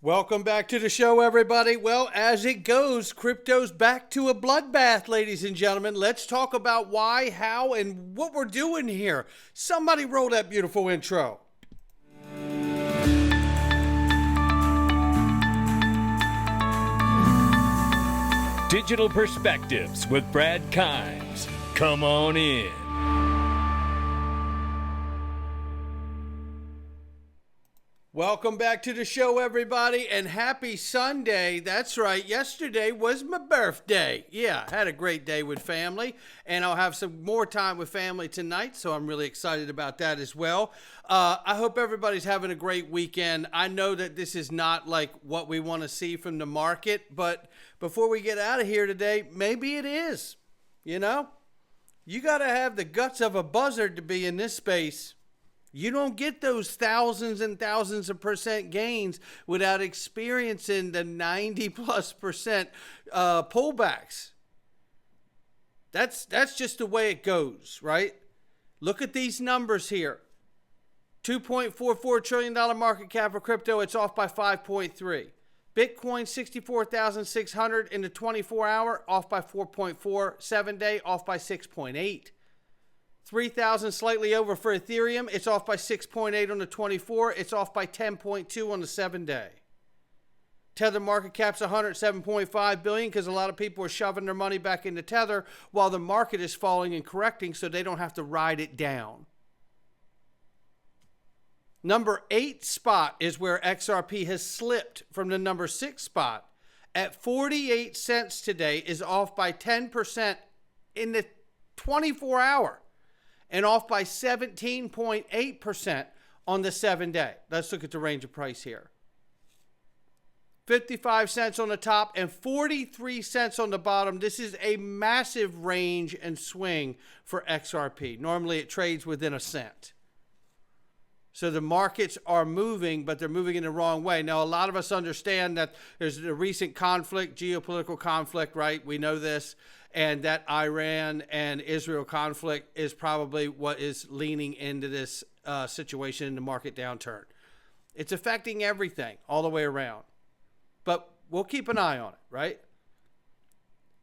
Welcome back to the show, everybody. Well, as it goes, crypto's back to a bloodbath, ladies and gentlemen. Let's talk about why, how, and what we're doing here. Somebody roll that beautiful intro. Digital Perspectives with Brad Kimes. Come on in. Welcome back to the show, everybody, and happy Sunday. That's right. Yesterday was my birthday. Yeah, had a great day with family, and I'll have some more time with family tonight, so I'm really excited about that as well. I hope everybody's having a great weekend. I know that this is not like what we want to see from the market, but before we get out of here today, maybe it is. You know, you got to have the guts of a buzzard to be in this space. You don't get those thousands and thousands of percent gains without experiencing the 90+% pullbacks. That's just the way it goes, right? Look at these numbers here. $2.44 trillion market cap for crypto. It's off by 5.3. Bitcoin 64,600 in the 24-hour, off by 4.4. 7-day, off by 6.8. 3,000 slightly over for Ethereum. It's off by 6.8 on the 24. It's off by 10.2 on the 7-day. Tether market cap's 107.5 billion because a lot of people are shoving their money back into Tether while the market is falling and correcting so they don't have to ride it down. Number 8 spot is where XRP has slipped from the number 6 spot. At 48 cents today is off by 10% in the 24-hour. And off by 17.8% on the 7-day. Let's look at the range of price here. 55 cents on the top and 43 cents on the bottom. This is a massive range and swing for XRP. Normally it trades within a cent. So the markets are moving, but they're moving in the wrong way. Now, a lot of us understand that there's a recent conflict, geopolitical conflict, right? We know this. And that Iran and Israel conflict is probably what is leaning into this situation in the market downturn. It's affecting everything all the way around. But we'll keep an eye on it, right?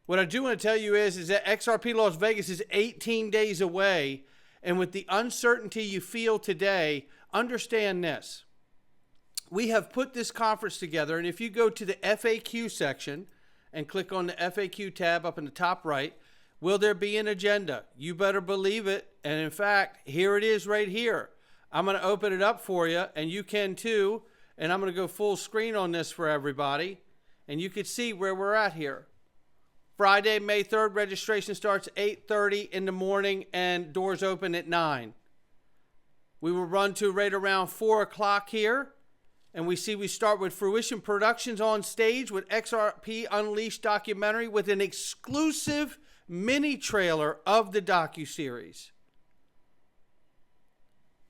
What I do want to tell you is that XRP Las Vegas is 18 days away. And with the uncertainty you feel today, understand this. We have put this conference together, and if you go to the FAQ section and click on the FAQ tab up in the top right, will there be an agenda? You better believe it. And in fact, here it is right here. I'm going to open it up for you, and you can too. And I'm going to go full screen on this for everybody. And you can see where we're at here. Friday, May 3rd, registration starts at 8:30 in the morning and doors open at 9. We will run to right around 4 o'clock here. And we start with Fruition Productions on stage with XRP Unleashed documentary with an exclusive mini trailer of the docuseries.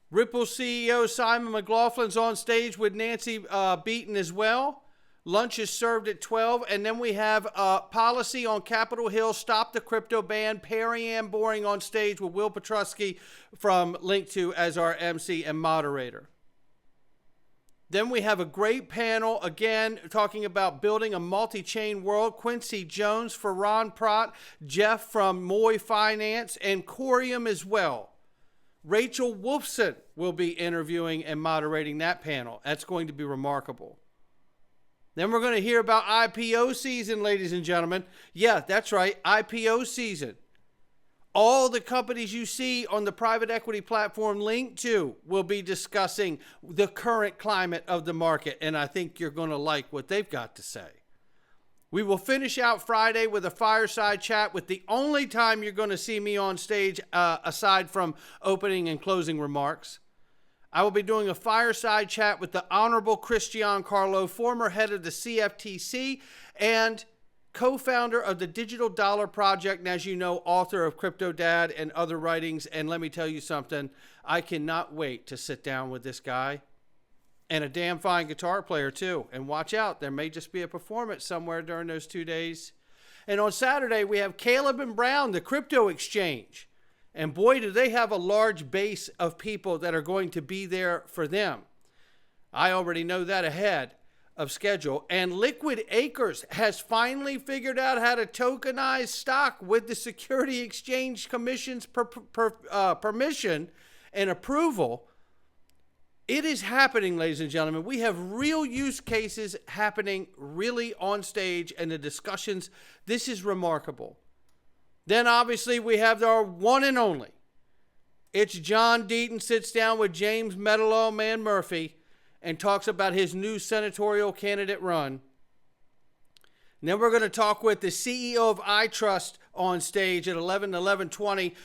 Ripple CEO Simon McLaughlin's on stage with Nancy Beaton as well. Lunch is served at 12. And then we have Policy on Capitol Hill, Stop the Crypto Ban. Perry Ann Boring on stage with Will Petrusky from Link2 as our MC and moderator. Then we have a great panel, again, talking about building a multi-chain world. Quincy Jones, Ferran Prat, Jeff from Moy Finance, and Corium as well. Rachel Wolfson will be interviewing and moderating that panel. That's going to be remarkable. Then we're going to hear about IPO season, ladies and gentlemen. Yeah, that's right, IPO season. All the companies you see on the private equity platform Link2 will be discussing the current climate of the market, and I think you're going to like what they've got to say. We will finish out Friday with a fireside chat with the only time you're going to see me on stage aside from opening and closing remarks. I will be doing a fireside chat with the Honorable Christian Carlo, former head of the CFTC and co-founder of the Digital Dollar Project, and as you know, author of Crypto Dad and other writings. And let me tell you something, I cannot wait to sit down with this guy. And a damn fine guitar player too. And watch out, there may just be a performance somewhere during those 2 days. And on Saturday, we have Caleb and Brown, the crypto exchange. And boy, do they have a large base of people that are going to be there for them. I already know that ahead. of schedule. And Liquid Acres has finally figured out how to tokenize stock with the Security Exchange Commission's permission and approval. It is happening, ladies and gentlemen. We have real use cases happening really on stage, and the discussions. This is remarkable. Then obviously we have our one and only. It's John Deaton sits down with James Metalall Man Murphy and talks about his new senatorial candidate run. And then we're going to talk with the CEO of iTrust on stage at 11:20,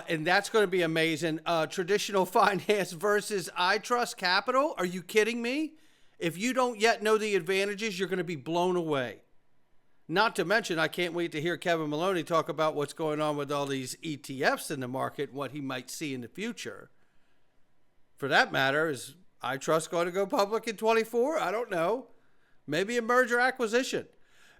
and that's going to be amazing. Traditional finance versus iTrust Capital. Are you kidding me? If you don't yet know the advantages, you're going to be blown away. Not to mention, I can't wait to hear Kevin Maloney talk about what's going on with all these ETFs in the market, what he might see in the future. For that matter, is iTrust going to go public in 24? I don't know. Maybe a merger acquisition.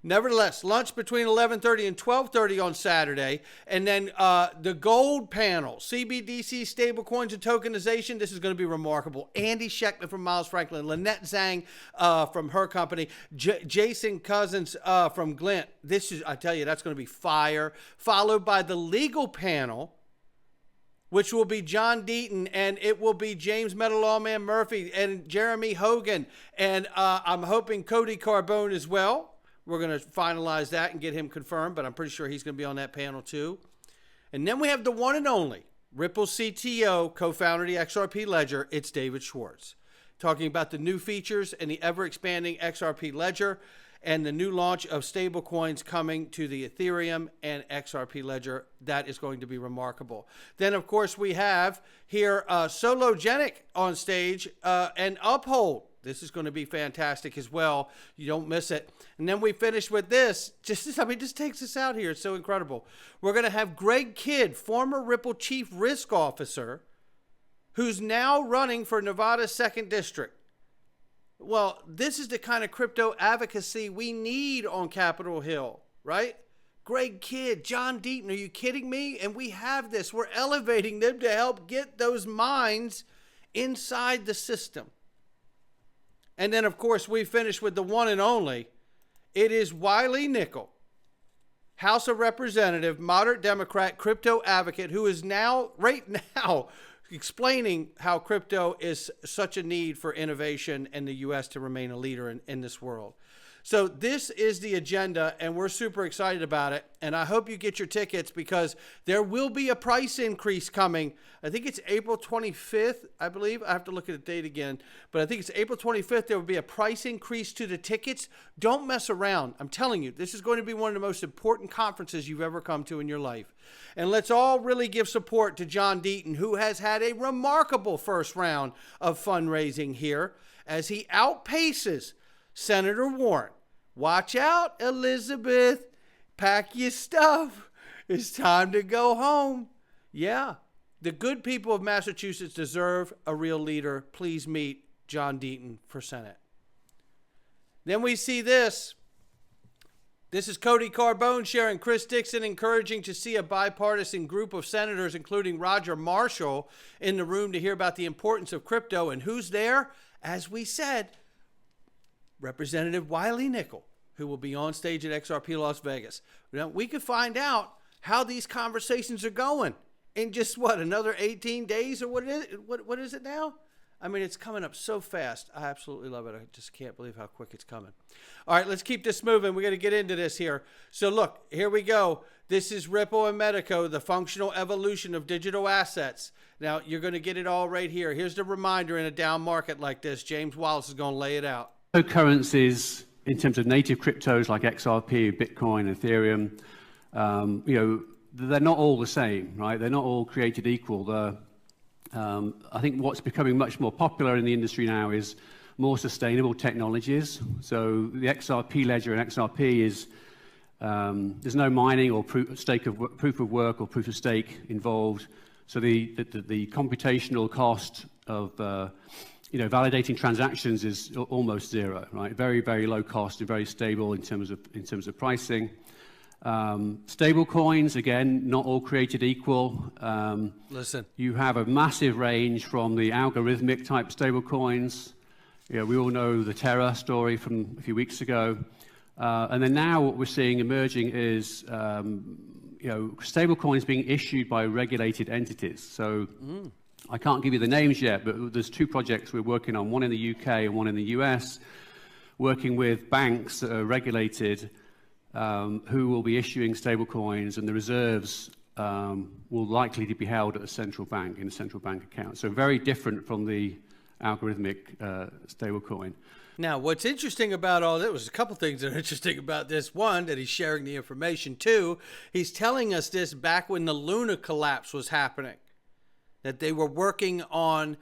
Nevertheless, lunch between 11:30 and 12:30 on Saturday. And then the gold panel, CBDC, stablecoins, and tokenization. This is going to be remarkable. Andy Schechtman from Miles Franklin, Lynette Zhang from her company, Jason Cousins from Glint. This is, I tell you, that's going to be fire. Followed by the legal panel, which will be John Deaton, and it will be James Metalall Man Murphy and Jeremy Hogan. And I'm hoping Cody Carbone as well. We're going to finalize that and get him confirmed, but I'm pretty sure he's going to be on that panel too. And then we have the one and only Ripple CTO, co-founder of the XRP Ledger. It's David Schwartz, talking about the new features and the ever-expanding XRP Ledger and the new launch of stablecoins coming to the Ethereum and XRP Ledger. That is going to be remarkable. Then, of course, we have here Sologenic on stage and Uphold. This is going to be fantastic as well. You don't miss it. And then we finish with this. Just takes us out here. It's so incredible. We're going to have Greg Kidd, former Ripple Chief Risk Officer, who's now running for Nevada's 2nd District. Well, this is the kind of crypto advocacy we need on Capitol Hill, right? Greg Kidd, John Deaton, are you kidding me? And we have this. We're elevating them to help get those minds inside the system. And then, of course, we finish with the one and only. It is Wiley Nickel, House of Representative, moderate Democrat, crypto advocate, who is now, right now, explaining how crypto is such a need for innovation in the U.S. to remain a leader in this world. So this is the agenda, and we're super excited about it. And I hope you get your tickets, because there will be a price increase coming. I think it's April 25th, I believe. I have to look at the date again. But I think it's April 25th. There will be a price increase to the tickets. Don't mess around. I'm telling you, this is going to be one of the most important conferences you've ever come to in your life. And let's all really give support to John Deaton, who has had a remarkable first round of fundraising here as he outpaces Senator Warren. Watch out, Elizabeth. Pack your stuff. It's time to go home. Yeah, the good people of Massachusetts deserve a real leader. Please meet John Deaton for Senate. Then we see this. This is Cody Carbone sharing Chris Dixon, encouraging to see a bipartisan group of senators, including Roger Marshall, in the room to hear about the importance of crypto. And who's there? As we said, Representative Wiley Nickel, who will be on stage at XRP Las Vegas. Now, we could find out how these conversations are going in just, another 18 days or what is it now? I mean, it's coming up so fast. I absolutely love it. I just can't believe how quick it's coming. All right, let's keep this moving. We're going to get into this here. So look, here we go. This is Ripple and Medico, the functional evolution of digital assets. Now, you're going to get it all right here. Here's the reminder in a down market like this. James Wallace is going to lay it out. Currencies, in terms of native cryptos like XRP, Bitcoin, Ethereum, they're not all the same, right? They're not all created equal. I think what's becoming much more popular in the industry now is more sustainable technologies. So the XRP ledger and XRP is, there's no mining or proof of work or proof of stake involved. So the computational cost of validating transactions is almost zero, right? Very, very low cost and very stable in terms of pricing. Stable coins, again, not all created equal. Listen, you have a massive range from the algorithmic type stable coins We all know the Terra story from a few weeks ago. And then now what we're seeing emerging is stablecoins being issued by regulated entities. So I can't give you the names yet, but there's two projects we're working on, one in the UK and one in the US, working with banks that are regulated who will be issuing stablecoins, and the reserves will likely to be held at a central bank in a central bank account. So very different from the algorithmic stablecoin. Now, what's interesting about all that, was a couple things that are interesting about this. One, that he's sharing the information. Two, he's telling us this back when the Luna collapse was happening, that they were working on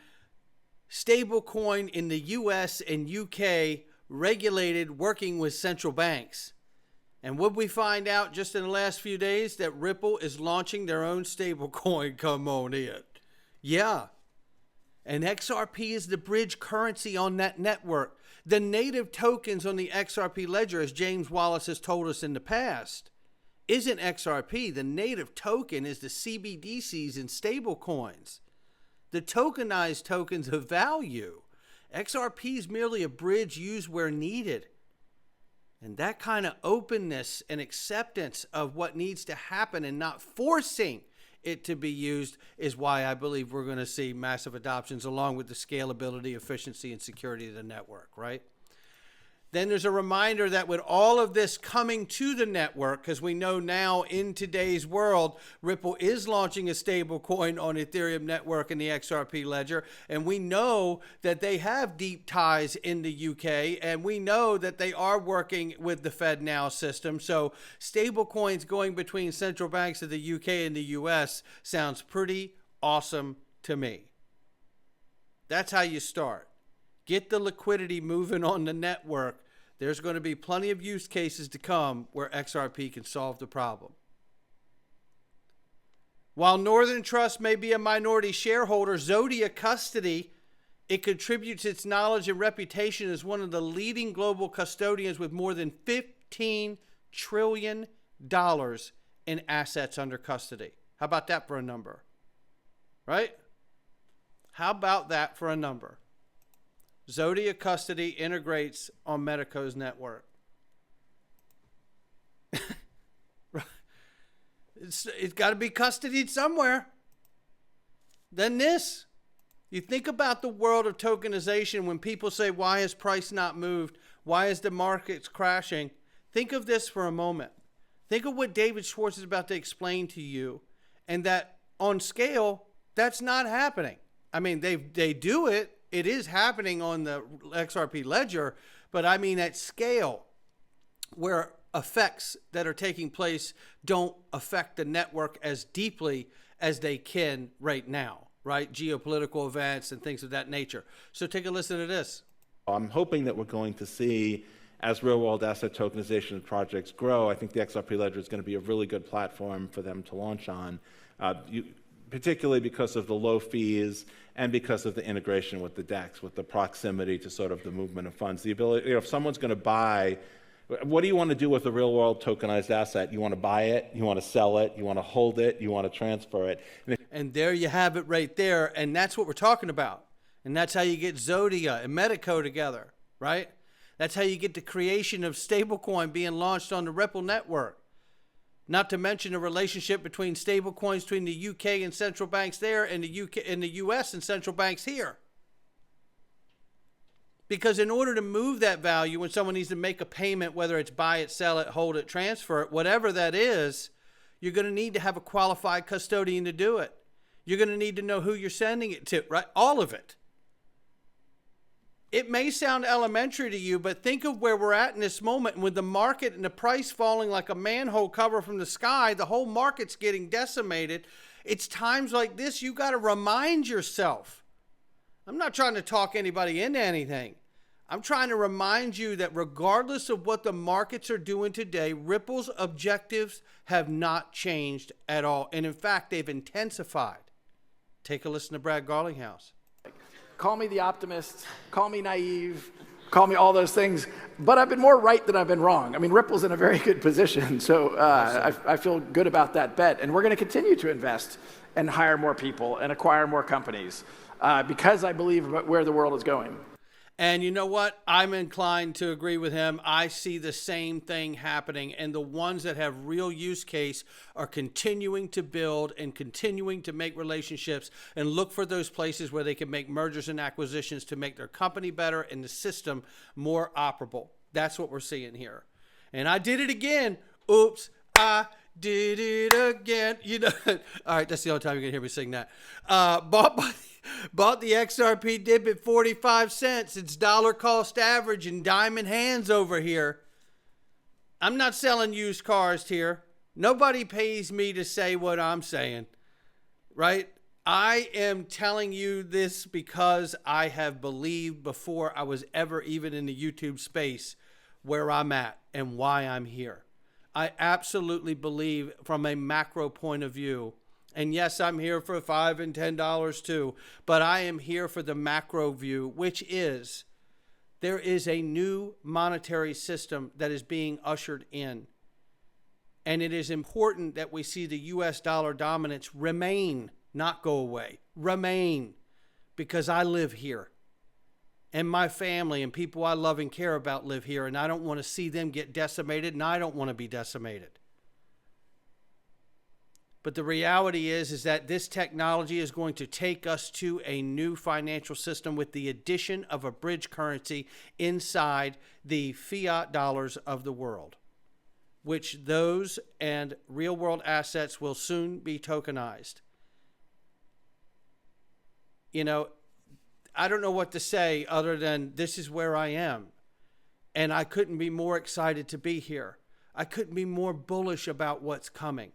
stablecoin in the US and UK, regulated, working with central banks. And what we find out just in the last few days, that Ripple is launching their own stablecoin. Come on in. Yeah. And XRP is the bridge currency on that network. The native tokens on the XRP ledger, as James Wallace has told us in the past, isn't XRP. The native token is the CBDCs and stablecoins. The tokenized tokens of value. XRP is merely a bridge used where needed. And that kind of openness and acceptance of what needs to happen and not forcing it to be used is why I believe we're going to see massive adoptions, along with the scalability, efficiency, and security of the network, right? Then there's a reminder that with all of this coming to the network, because we know now in today's world, Ripple is launching a stable coin on Ethereum network and the XRP ledger. And we know that they have deep ties in the UK, and we know that they are working with the FedNow system. So stable coins going between central banks of the UK and the US sounds pretty awesome to me. That's how you start. Get the liquidity moving on the network. There's going to be plenty of use cases to come where XRP can solve the problem. While Northern Trust may be a minority shareholder, Zodia Custody, it contributes its knowledge and reputation as one of the leading global custodians with more than $15 trillion in assets under custody. How about that for a number? Right? How about that for a number? Zodia Custody integrates on Medico's network. It's got to be custodied somewhere. Then this. You think about the world of tokenization when people say, why has price not moved? Why is the markets crashing? Think of this for a moment. Think of what David Schwartz is about to explain to you, and that on scale, that's not happening. I mean, they do it. It is happening on the XRP ledger, but I mean at scale, where effects that are taking place don't affect the network as deeply as they can right now, right? Geopolitical events and things of that nature. So take a listen to this. I'm hoping that we're going to see, as real-world asset tokenization projects grow, I think the XRP ledger is going to be a really good platform for them to launch on. Particularly because of the low fees and because of the integration with the DEX, with the proximity to sort of the movement of funds. The ability, if someone's going to buy, what do you want to do with a real-world tokenized asset? You want to buy it, you want to sell it, you want to hold it, you want to transfer it. And there you have it right there, and that's what we're talking about. And that's how you get Zodia and Medico together, right? That's how you get the creation of stablecoin being launched on the Ripple network. Not to mention the relationship between stablecoins between the UK and central banks there, and the UK and the US and central banks here. Because in order to move that value, when someone needs to make a payment, whether it's buy it, sell it, hold it, transfer it, whatever that is, you're going to need to have a qualified custodian to do it. You're going to need to know who you're sending it to, right? All of it. It may sound elementary to you, but think of where we're at in this moment. With the market and the price falling like a manhole cover from the sky, the whole market's getting decimated. It's times like this you got to remind yourself. I'm not trying to talk anybody into anything. I'm trying to remind you that regardless of what the markets are doing today, Ripple's objectives have not changed at all. And in fact, they've intensified. Take a listen to Brad Garlinghouse. Call me the optimist, call me naive, call me all those things, but I've been more right than I've been wrong. I mean, Ripple's in a very good position, so I feel good about that bet. And we're going to continue to invest and hire more people and acquire more companies because I believe about where the world is going. And you know what? I'm inclined to agree with him. I see the same thing happening. And the ones that have real use case are continuing to build and continuing to make relationships and look for those places where they can make mergers and acquisitions to make their company better and the system more operable. That's what we're seeing here. And I did it again. Oops, I did it again. You know, all right, that's the only time you're going to hear me sing that. Bought the XRP dip at 45 cents. It's dollar cost average and diamond hands over here. I'm not selling used cars here. Nobody pays me to say what I'm saying, right? I am telling you this because I have believed before I was ever even in the YouTube space where I'm at and why I'm here. I absolutely believe from a macro point of view. And yes, I'm here for $5 and $10 too, but I am here for the macro view, which is there is a new monetary system that is being ushered in. And it is important that we see the US dollar dominance remain, not go away, remain, because I live here. And my family and people I love and care about live here, and I don't want to see them get decimated, and I don't want to be decimated. But the reality is that this technology is going to take us to a new financial system with the addition of a bridge currency inside the fiat dollars of the world, which those and real world assets will soon be tokenized. You know, I don't know what to say other than this is where I am. And I couldn't be more excited to be here. I couldn't be more bullish about what's coming.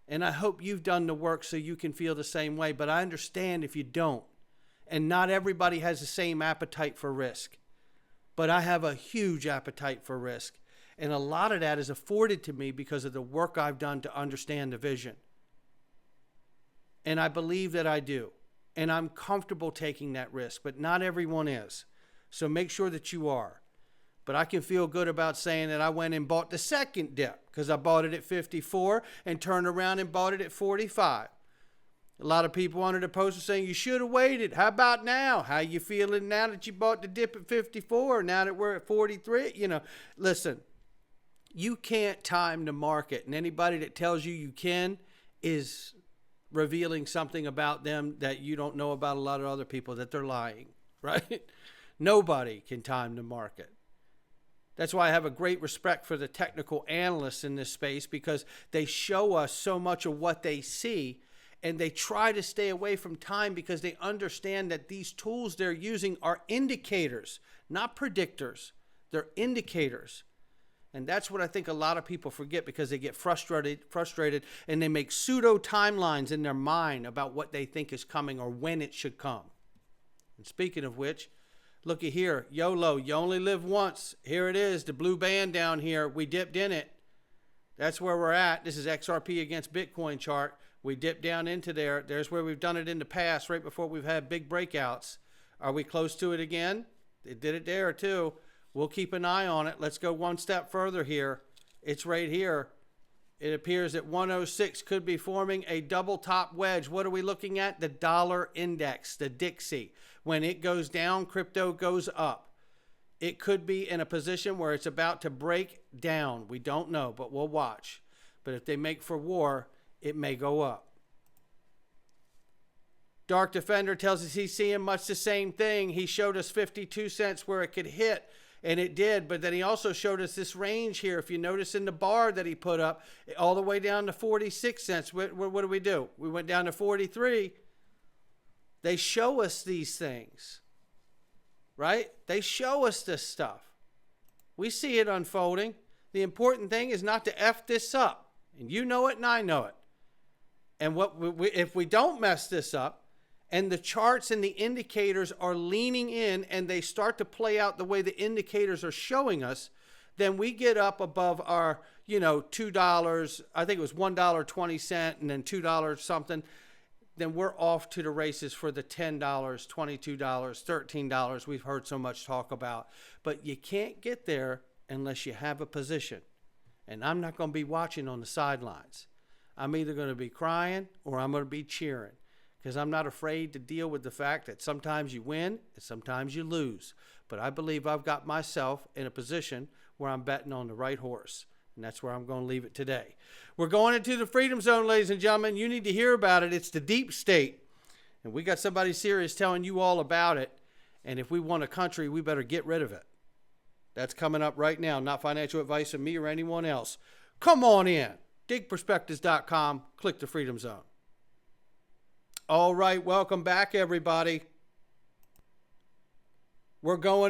And I hope you've done the work so you can feel the same way. But I understand if you don't. And not everybody has the same appetite for risk. But I have a huge appetite for risk. And a lot of that is afforded to me because of the work I've done to understand the vision. And I believe that I do. And I'm comfortable taking that risk. But not everyone is. So make sure that you are. But I can feel good about saying that I went and bought the second dip because I bought it at 54 and turned around and bought it at 45. A lot of people under the post are saying you should have waited. How about now? How you feeling now that you bought the dip at 54? Now that we're at 43? You know, listen, you can't time the market. And anybody that tells you you can is revealing something about them that you don't know about a lot of other people, that they're lying, right? Nobody can time the market. That's why I have a great respect for the technical analysts in this space, because they show us so much of what they see, and they try to stay away from time because they understand that these tools they're using are indicators, not predictors. They're indicators. And that's what I think a lot of people forget because they get frustrated and they make pseudo timelines in their mind about what they think is coming or when it should come. And speaking of which, looky here, YOLO, you only live once. Here it is, the blue band down here. We dipped in it. That's where we're at. This is XRP against Bitcoin chart. We dipped down into there. There's where we've done it in the past, right before we've had big breakouts. Are we close to it again? It did it there too. We'll keep an eye on it. Let's go one step further here. It's right here. It appears that 106 could be forming a double top wedge. What are we looking at? The dollar index, the Dixie. When it goes down, crypto goes up. It could be in a position where it's about to break down. We don't know, but we'll watch. But if they make for war, it may go up. Dark Defender tells us he's seeing much the same thing. He showed us 52 cents where it could hit, and it did. But then he also showed us this range here. If you notice in the bar that he put up, all the way down to 46 cents. What do? We went down to 43. They show us these things, right? They show us this stuff. We see it unfolding. The important thing is not to F this up. And you know it and I know it. And if we don't mess this up, and the charts and the indicators are leaning in and they start to play out the way the indicators are showing us, then we get up above our, $2, I think it was $1.20 and then $2 something. Then we're off to the races for the $10, $22, $13 we've heard so much talk about. But you can't get there unless you have a position. And I'm not going to be watching on the sidelines. I'm either going to be crying or I'm going to be cheering. because I'm not afraid to deal with the fact that sometimes you win and sometimes you lose. But I believe I've got myself in a position where I'm betting on the right horse. And that's where I'm going to leave it today. We're going into the Freedom Zone, ladies and gentlemen. You need to hear about it. It's the deep state. And we got somebody serious telling you all about it. And if we want a country, we better get rid of it. That's coming up right now. Not financial advice from me or anyone else. Come on in. digperspectives.com. Click the Freedom Zone. All right. Welcome back, everybody. We're going